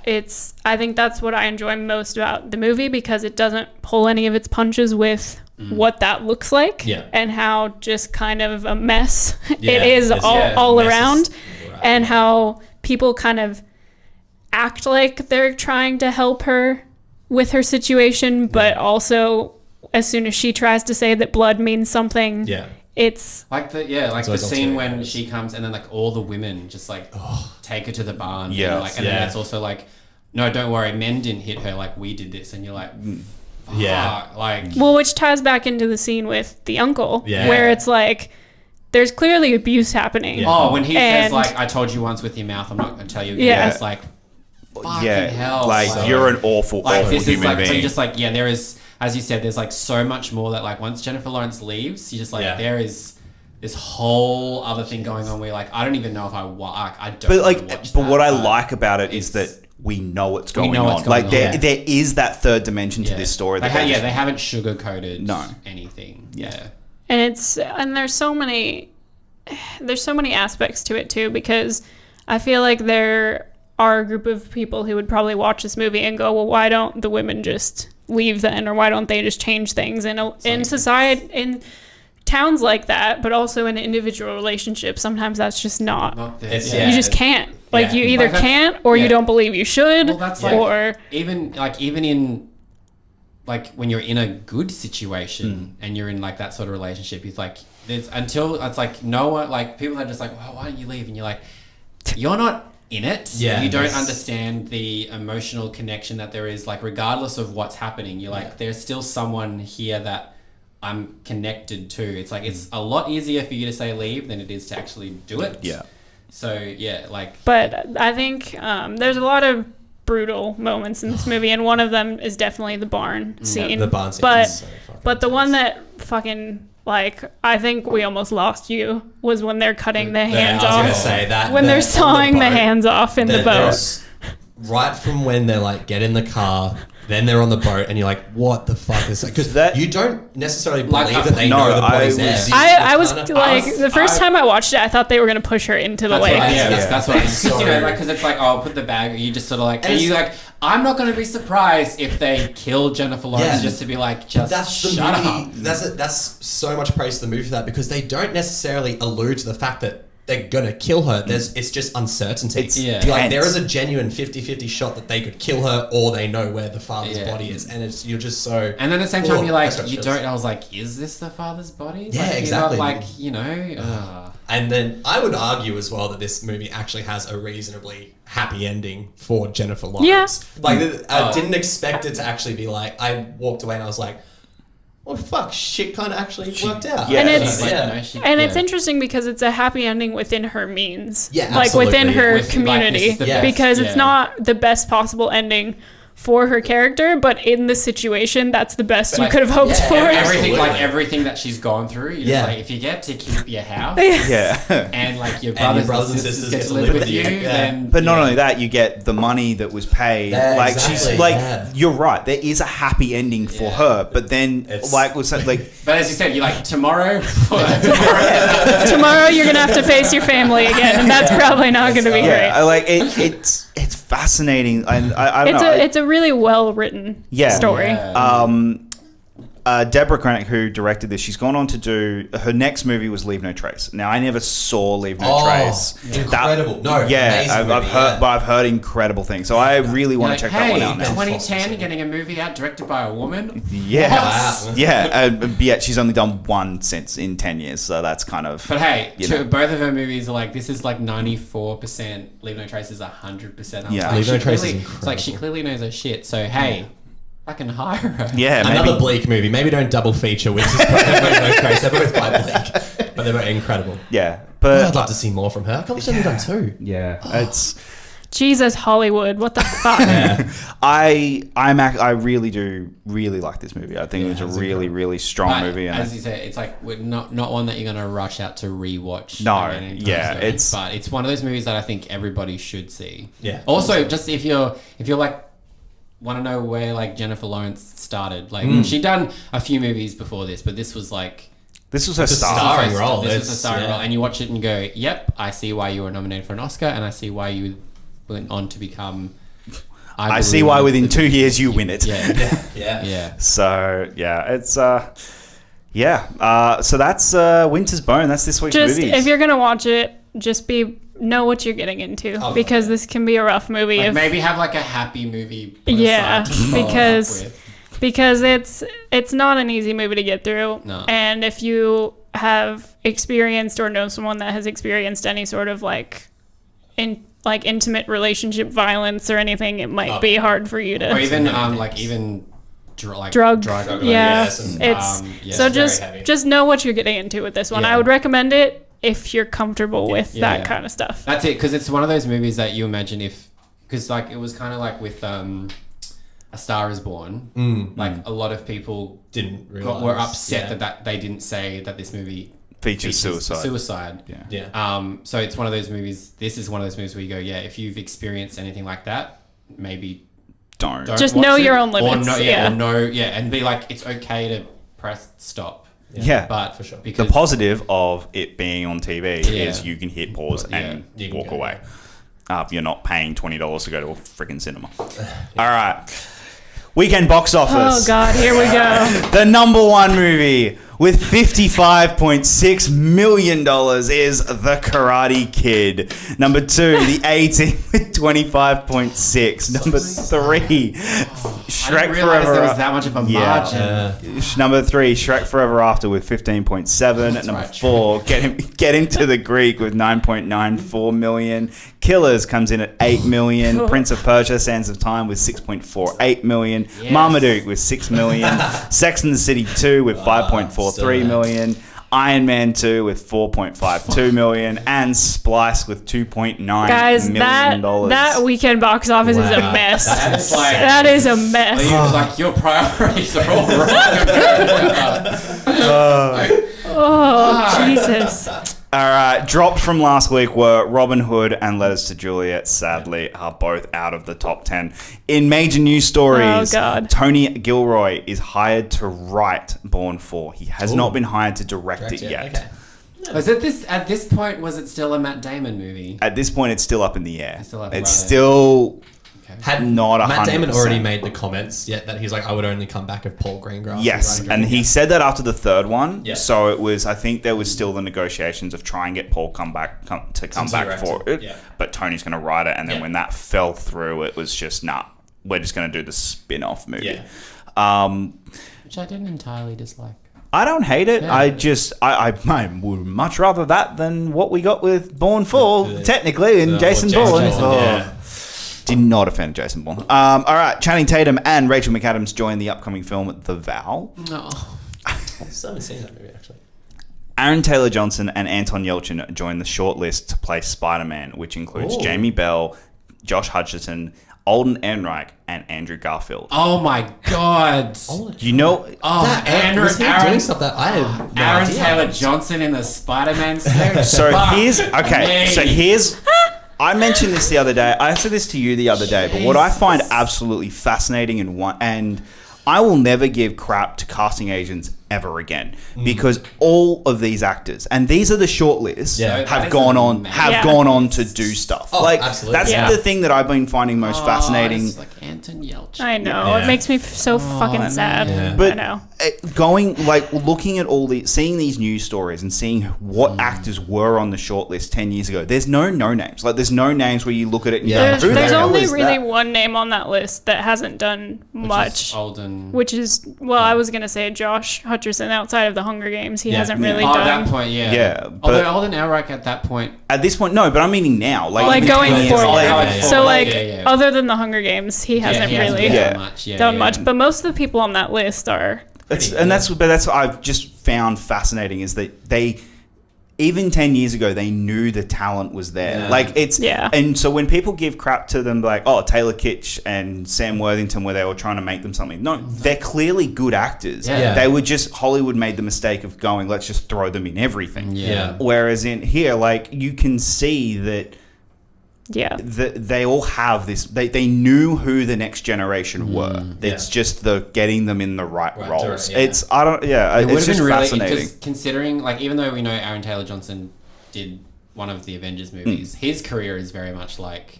I think that's what I enjoy most about the movie, because it doesn't pull any of its punches with what that looks like Yeah. and how just kind of a mess Yeah, it is it's- all mess is around, right. and how people kind of act like they're trying to help her with her situation, but also as soon as she tries to say that blood means something, Yeah. it's Like the always scene ulterior when motives. she comes and then like all the women just like take her to the barn. Yes. And, like, and Yeah. then it's also like, no, don't worry, men didn't hit her, like we did this, and you're like, Yeah. fuck, like well, which ties back into the scene with the uncle, Yeah. where it's like there's clearly abuse happening. Yeah. oh, when he says And- like, I told you once with your mouth, I'm not gonna tell you again. Yeah. It's like, fucking Yeah, hell, like so- you're an awful, like awful this is human like being. so you're just like, yeah, there is, as you said, there's like so much more that like once Jennifer Lawrence leaves, you just like, Yeah. there is this whole other thing going on where like I don't even know if I don't but like, wanna watch but that, what I like about it is that it's- we know what's going know on. what's going Like on, there is that third dimension to this story. They, That they yeah, just- they haven't sugarcoated No. anything. Yeah. And there's so many aspects to it too, because I feel like there are a group of people who would probably watch this movie and go, well, why don't the women just leave then, or why don't they just change things in society, in towns like that, but also in individual relationships, sometimes that's just not Not there. It's- you just can't, like, yeah. you either Like, that's- can't or yeah. you don't believe you should, Well, that's like- or even in like when you're in a good situation and you're in like that sort of relationship, it's like there's until it's like no one, like people are just like, well, why don't you leave? And you're like, you're not in it. Yeah, You don't yes. understand the emotional connection that there is, like regardless of what's happening, you're like, there's still someone here that I'm connected to. It's like it's a lot easier for you to say leave than it is to actually do it. Yeah. So yeah, like but I think there's a lot of brutal moments in this movie, and one of them is definitely the barn scene. The barn scene but is so fucking but the one intense. that fucking, like, I think we almost lost you was when they're cutting the Yeah, hands I was gonna off. say that When they're sawing the boat, hands off in the boat. there's- right from when they're like get in the car, then they're on the boat, and you're like, what the fuck is that? Because That- you don't necessarily Like, believe that they no, know the I body's was- there. I was kinda- like, was- the first I- time I watched it, I thought they were gonna push her into the That's lake. what, yeah, Yeah. that's what. Because So- you know, like, because it's like, oh, I'll put the bag. You just sort of like, And and you it's- like, I'm not going to be surprised if they kill Jennifer Lawrence Yeah. just to be like, just That's the shut movie. up. That's so much praise to the movie for that, because they don't necessarily allude to the fact that they're gonna kill her. It's just uncertainty. It's Yeah. You're like, tense. there is a genuine 50-50 shot that they could kill her, or they know where the father's Yeah. body is, and you're just so. And then at the same time, Oh, you're like, that's what you it don't. is. I was like, is this the father's body? Yeah, Like, you're exactly. not, like, you know. And then I would argue as well that this movie actually has a reasonably happy ending for Jennifer Lawrence. Like, I didn't expect it to actually be like, I walked away and I was like, well, fuck, shit kind of actually worked out. Yeah. And it's- Like, yeah. you know, she- And it's yeah. interesting because it's a happy ending within her means. Yeah, like within absolutely. her With, like, community. this is the best, because it's yeah. not the best possible ending for her character, but in the situation, that's the best you could have hoped for. Everything that she's gone through. You're just like, if you get to keep your house, and like your brothers and sisters get to live with you, then. But not only that, you get the money that was paid. She's like, you're right. There is a happy ending for her, but then But as you said, you're like tomorrow. Tomorrow, you're gonna have to face your family again, and that's probably not gonna be great. It's fascinating, and I don't know. It's a really well written story. Deborah Krennic, who directed this, she's gone on to do her next movie was Leave No Trace. Now I never saw Leave No Trace. Incredible! I've heard incredible things. So I really want to check that one out now. 2010, getting a movie out directed by a woman. Yes, yeah. She's only done one since in 10 years, so that's kind of. But hey, both of her movies are like this is like 94%. Leave No Trace is 100%. Yeah, Leave No Trace is incredible. It's like she clearly knows her shit. So hey. I can hire her. Yeah, another bleak movie. Maybe don't double feature Winter's No Trace. They're both quite bleak, but they're both incredible. Yeah, but I'd love to see more from her. I can't believe she's only done 2. Yeah, it's Jesus Hollywood. What the fuck? I really do like this movie. I think it was a really really strong movie. As you said, it's like not one that you're gonna rush out to rewatch. No, but it's one of those movies that I think everybody should see. Yeah. Also, just if you're like. Want to know where like Jennifer Lawrence started? Like she'd done a few movies before this, but this was her starring role. This was a starring role, and you watch it and go, "Yep, I see why you were nominated for an Oscar, and I see why you went on to become." I see why within 2 years you win it. Yeah. So it's so that's Winter's Bone. That's this week's Just movies. if you're gonna watch it, just know what you're getting into because this can be a rough movie. Like maybe have like a happy movie. Because it's not an easy movie to get through. No. And if you have experienced or know someone that has experienced any sort of intimate relationship violence or anything, it might be hard for you to. Or even drug. So just know what you're getting into with this one. I would recommend it if you're comfortable with that kind of stuff. That's it, because it's one of those movies that you imagine because like it was kind of like with A Star Is Born. A lot of people were upset that they didn't say that this movie features suicide. Yeah. So it's one of those movies. This is one of those movies where you go, if you've experienced anything like that, maybe don't just know your own limits. And be like, it's okay to press stop. Yeah, but for sure. The positive of it being on TV is you can hit pause and walk away. You're not paying $20 to go to a freaking cinema. All right. Weekend box office. Oh, God, here we go. The number one movie with $55.6 million is The Karate Kid. Number 2, The A-Team with $25.6. Number 3, Shrek Forever. There was that much of a margin. Number 3, Shrek Forever After with 15.7. Number 4, Get Into the Greek with 9.94 million. Killers comes in at 8 million. Prince of Persia: Sands of Time with 6.48 million. Marmaduke with 6 million. Sex and the City 2 with 5.43 million. Iron Man 2 with 4.52 million, and Splice with $2.9 million. That weekend box office is a mess. That is a mess. Like your priorities are all wrong. Jesus. All right, dropped from last week were Robin Hood and Letters to Juliet, sadly, are both out of the top 10. In major news stories, Tony Gilroy is hired to write Bourne 4. He has not been hired to direct it yet. Okay. Was it at this point, was it still a Matt Damon movie? At this point, it's still up in the air. It's still Had not 100%. Matt Damon already made the comments yet that he's like, I would only come back if Paul Greengrass. Yes, and he said that after the third one. Yeah. So it was. I think there was still the negotiations of try and get Paul come back for it. Yeah. But Tony's going to write it, and then when that fell through, it was just we're just going to do the spin-off movie. Yeah. Which I didn't entirely dislike. I don't hate it. Yeah. I would much rather that than what we got with Bourne 4, technically, and Jason Bourne. Did not offend Jason Bourne. All right, Channing Tatum and Rachel McAdams join the upcoming film The Vow. No. I still haven't seen that movie, actually. Aaron Taylor-Johnson and Anton Yelchin join the shortlist to play Spider-Man, which includes Jamie Bell, Josh Hutcherson, Alden Ehrenreich and Andrew Garfield. Oh my god. You know, Was he doing stuff that I had no Aaron idea. Taylor Johnson in the Spider-Man suit. so Fuck here's okay. me. So here's. I mentioned this the other day. I said this to you the other day, but what I find absolutely fascinating and I will never give crap to casting agents ever again because all of these actors, and these are the shortlists, Yeah. That have is gone Yeah. on to do stuff. Oh, like absolutely. that's Yeah. the thing that I've been finding most fascinating. It's like Anton Yelchin. I know. Yeah. It makes me so fucking sad. Yeah. I But know. looking at seeing these news stories and seeing what actors were on the shortlist 10 years ago, there's no names. Like, there's no names where you look at it and Yeah. go, who the There's hell only is really that? one name on that list that hasn't done much. Alden. Which is, well, I was going to say Josh Hutcherson outside of the Hunger Games. He Yeah. hasn't really Oh, at done. that point, yeah. Yeah, Although but- Alden Ehrenreich at that point. At this point, no, but I'm meaning now. Like even going 10 years forward. later. Yeah. So, like, Yeah. other than the Hunger Games, he hasn't he hasn't really Yeah. done much. Yeah, done yeah. much. But most of the people on that list are. That's what I've just found fascinating is that they, even 10 years ago, they knew the talent was there. Yeah. Like, it's, Yeah. and so when people give crap to them, like, oh, Taylor Kitsch and Sam Worthington, where they were trying to make them something. No, they're clearly good actors. Yeah. They were just, Hollywood made the mistake of going, let's just throw them in everything. Yeah. Whereas in here, like, you can see that Yeah. they all have this. They knew who the next generation were. It's just the getting them in the right roles. direct, yeah. It's I don't. Yeah, It would it's have just been really fascinating. because considering, like, even though we know Aaron Taylor Johnson did one of the Avengers movies, his career is very much like,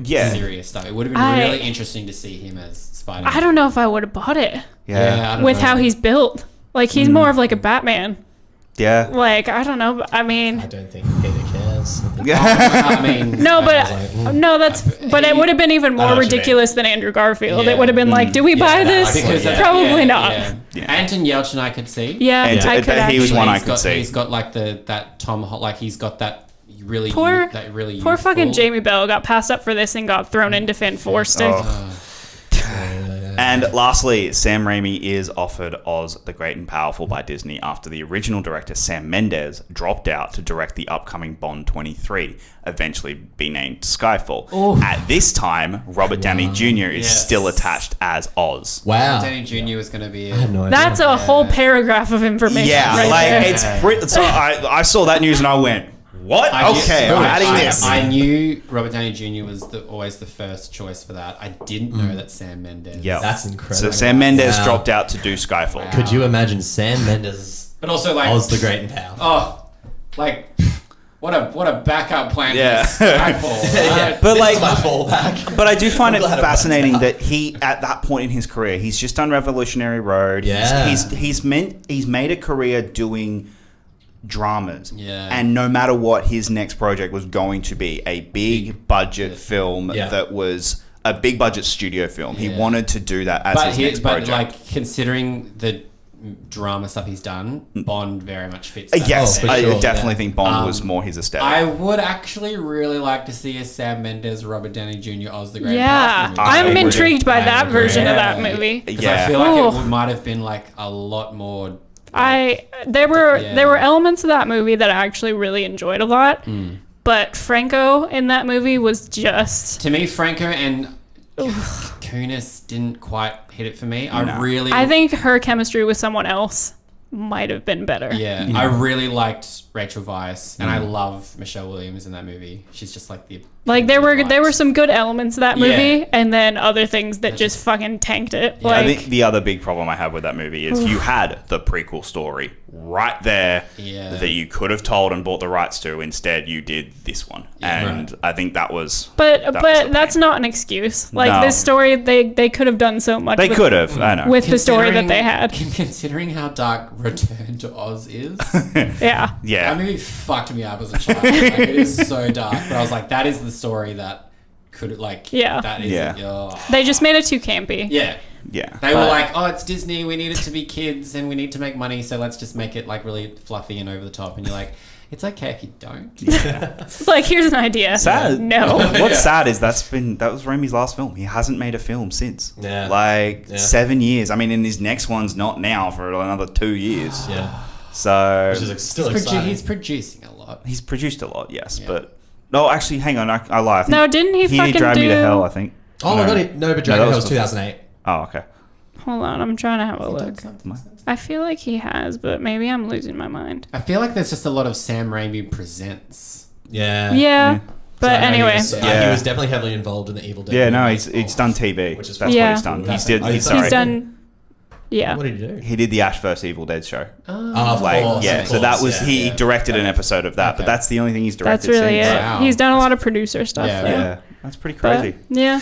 Yeah. serious stuff. It would have been I- really interesting to see him as Spider-Man. I don't know if I would have bought it Yeah, I don't with know. how he's built. Like, he's more of like a Batman. yeah. Like, I don't know. I mean, I don't think Peter cares. I mean, no, I but was like, no, that's. But it would have been even know more what you ridiculous than Andrew Garfield. Yeah. It would have been like, do we buy that this? might be because Yeah. Probably not. Yeah. Yeah. Anton Yelchin, I could see. Yeah, And I could he was actually. one I He's could got, see. He's got like that Tom, like he's got that really Poor- that really Poor fucking youthful- Jamie Bell got passed up for this and got thrown into Fan Four stick. Oh. And lastly, Sam Raimi is offered Oz the Great and Powerful by Disney after the original director Sam Mendes dropped out to direct the upcoming Bond 23, eventually be named Skyfall. At this time, Robert Downey Jr. is Yes. still attached as Oz. Wow. Danny Jr. was going to be. I had no idea. That's a whole paragraph of information. Yeah, right like there. it's so I saw that news and I went, what? Okay, I'm adding this. I knew Robert Downey Jr. was always the first choice for that. I didn't know that Sam Mendes. Yeah. That's So incredible. Sam Mendes Wow. dropped out to do Skyfall. Could you imagine Sam Mendes But also like Oz the Great and Powerful? Oh, like what a backup plan Yeah. for Skyfall. Right? But This like, is my fallback. but I do find I'm it glad I brought fascinating that up. that he, at that point in his career, he's just done Revolutionary Road. Yeah. He's made a career doing dramas. Yeah. And no matter what, his next project was going to be a big budget film Yeah. that was a big budget studio film. He Yeah. wanted to do that as his next project. like considering the drama stuff he's done, Bond very much fits. That Yes, Oh, for I sure, definitely yeah. think Bond was more his aesthetic. I would actually really like to see a Sam Mendes, Robert Downey Jr. Oz the Great. Yeah, Powerful movie. I I'm agree. intrigued by I that agree. version of Yeah. that movie. Because Yeah. I feel like Ooh. it might have been like a lot more. There were Yeah. elements of that movie that I actually really enjoyed a lot, but Franco in that movie was just. To me, Franco and Kunis didn't quite hit it for me. No. I really. I think her chemistry with someone else might have been better. Yeah, I really liked Rachel Weisz, and I love Michelle Williams in that movie. She's just like the Like there were some good elements of that movie, Yeah. and then other things that just fucking tanked it. Yeah. I Like think the other big problem I have with that movie is you had the prequel story right there Yeah. that you could have told and bought the rights to. Instead, you did this one, and I think that was. But that was the that's pain. not an excuse. Like No. this story, they could have done so much. They with, could have. I know. with the story that they had. Considering how dark Return to Oz is, Yeah, yeah. that movie fucked me up as a child. Like, it is so dark, but I was like, that is the story that could like. Yeah. That is. Yeah. Oh. they just made it too campy. Yeah. Yeah. They were But- like, oh, it's Disney. We need it to be kids, and we need to make money, so let's just make it like really fluffy and over the top. And you're like, it's okay if you don't. It's like here's an idea. Sad. No. What's sad is that was Raimi's last film. He hasn't made a film since. Yeah. Like Yeah. 7 years. I mean, and his next one's not now for another 2 years. Yeah. So Which is still He's exciting. He's producing a lot. he's produced a lot, yes, Yeah. but No, actually, hang on. I lie. I think No, didn't he fucking Drive Me to do- Hell, I think. Oh my god, no, but Dragon that Ball was was 2008. Oh, okay. Hold on, I'm trying to have a look. I feel like he has, but maybe I'm losing my mind. I feel like there's just a lot of Sam Raimi presents. Yeah. Yeah, but So I know anyway. Yeah. he was definitely heavily involved in the Evil Dead. Yeah, no, remake he's done TV. Which is That's Yeah. what he's done. That's- He's done. Yeah. What did he do? He did the Ash vs Evil Dead show. Oh, of Like, course, yeah. of So that course, was yeah, he yeah. directed an episode of that, but Okay. that's the only thing he's directed. That's really since. it. Wow. He's done a lot of producer stuff. Yeah, though. Yeah, that's pretty But, crazy. yeah.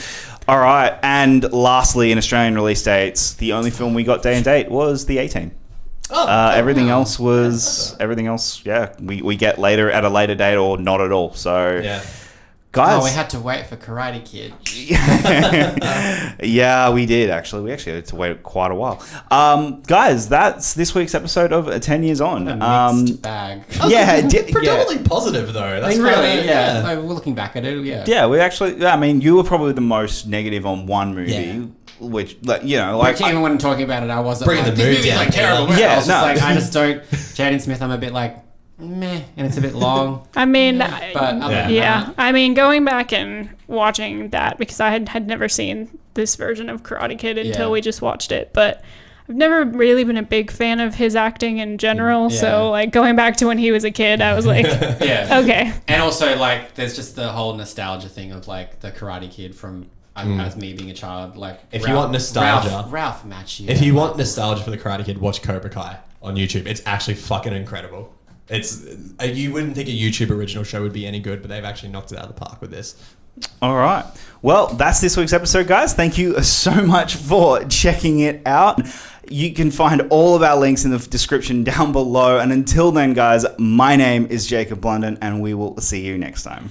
All right, and lastly, in Australian release dates, the only film we got day and date was The 18. Everything else was yeah. We get later at a later date or not at all. So Yeah. guys, Oh, we had to wait for Karate Kid. yeah, we did actually. We actually had to wait quite a while. Guys, that's this week's episode of 10 Years On. A mixed bag. Yeah, Predominantly positive though. I That's mean, really, kinda- yeah. Like, we're looking back at it, yeah. Yeah, we actually. I mean, you were probably the most negative on one movie, Yeah. which, like, you know, Like, like even when talking about it, I wasn't Bringing like, the this mood movie's down. like terrible. Yeah, I was just no. like, I just don't. Jaden Smith, I'm a bit like, meh, and it's a bit long. I mean, But other than yeah. that, I mean, going back and watching that because I had never seen this version of Karate Kid until Yeah. we just watched it, but I've never really been a big fan of his acting in general. Yeah. So, like, going back to when he was a kid, I was like, yeah. okay. And also, like, there's just the whole nostalgia thing of like the Karate Kid from as me being a child. Like, If you want nostalgia- Ralph Macchio. If you want nostalgia for the Karate Kid, watch Cobra Kai on YouTube. It's actually fucking incredible. It's you wouldn't think a YouTube original show would be any good, but they've actually knocked it out of the park with this. All right. Well, that's this week's episode, guys. Thank you so much for checking it out. You can find all of our links in the description down below. And until then, guys, my name is Jacob Blunden, and we will see you next time.